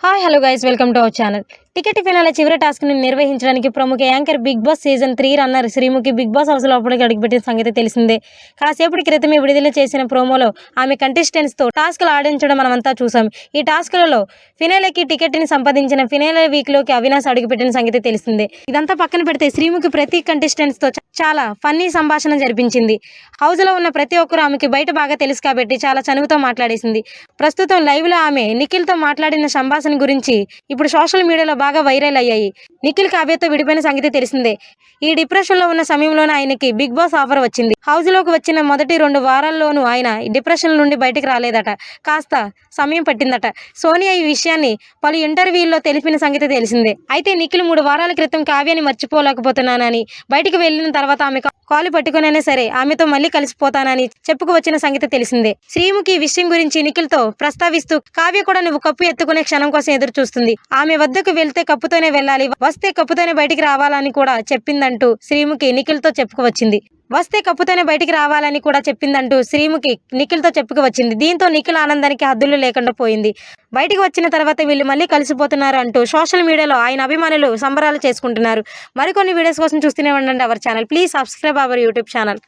Hi hello guys welcome to our channel. Ticket finale చివరి టాస్క్ని నిర్వహించడానికి ప్రముఖ anchor Bigg Boss season 3 runner Sreemukhi Bigg Boss house లోపలికి అడుగుపెట్టిన సంగతి తెలిసిందే. కాసేపటి క్రితమే విడుదల చేసిన ప్రోమోలో ఆమె కంటెస్టెంట్స్తో టాస్క్లు ఆడించడం మనమంతా చూసాం. ఈ టాస్క్లలో ఫినాలేకి టికెట్ని సంపాదించిన ఫినాలే వీక్లోకి అవినాష్ అడుగుపెట్టిన సంగతి తెలిసిందే. ఇదంతా పక్కన పెడితే శ్రీముఖి ప్రతి కంటెస్టెంట్స్తో చాలా ఫన్నీ సంభాషణ జరిపించింది. హౌస్లో ఉన్న ప్రతి ఒక్కరూ ఆమెకి బయట బాగా తెలుసు కాబట్టి చాలా చనువుతో మాట్లాడేసింది. ప్రస్తుతం లైవ్లో ఆమె నిఖిల్తో మాట్లాడిన సంభాషణ గురించి ఇప్పుడు సోషల్ మీడియాలో బాగా వైరల్ అయ్యాయి. నిఖిల్ కావ్యతో విడిపోయిన సంగతి తెలిసిందే. ఈ డిప్రెషన్లో ఉన్న సమయంలోనే ఆయనకి బిగ్ బాస్ ఆఫర్ వచ్చింది. హౌస్లోకి వచ్చిన మొదటి 2 వారాల్లోనూ ఆయన డిప్రెషన్ నుండి బయటకు రాలేదట. కాస్త సమయం పట్టిందట. సోనియా ఈ విషయాన్ని పలు ఇంటర్వ్యూల్లో తెలిపిన సంగతి తెలిసిందే. అయితే నిఖిల్ 3 వారాల క్రితం కావ్యాన్ని మర్చిపోలేకపోతున్నానని, బయటికి వెళ్ళిన తర్వాత ఆమె కాలు పట్టుకునైనా సరే ఆమెతో మళ్ళీ కలిసిపోతానని చెప్పుకు వచ్చిన సంగతి తెలిసిందే. శ్రీముఖి ఈ విషయం గురించి నిఖిల్తో ప్రస్తావిస్తూ కావ్య కూడా నువ్వు కప్పు ఎత్తుకునే క్షణం కోసం ఎదురు చూస్తుంది. ఆమె వద్దకు వెళ్తే కప్పుతోనే వెళ్ళాలి, వస్తే కప్పుతోనే బయటికి రావాలని కూడా చెప్పిందంటూ శ్రీముఖి నిఖిల్తో చెప్పుకువచ్చింది. శ్రీముఖి నిఖిల్తో చెప్పుకువచ్చింది. దీంతో నిఖిల్ ఆనందానికి హద్దులు లేకుండా పోయింది. బయటికి వచ్చిన తర్వాత వీళ్ళు మళ్ళీ కలిసిపోతున్నారు అంటూ సోషల్ మీడియాలో ఆయన అభిమానులు సంబరాలు చేసుకుంటున్నారు. మరికొన్ని వీడియోస్ కోసం చూస్తూనే ఉండండి our channel. Please subscribe our YouTube channel.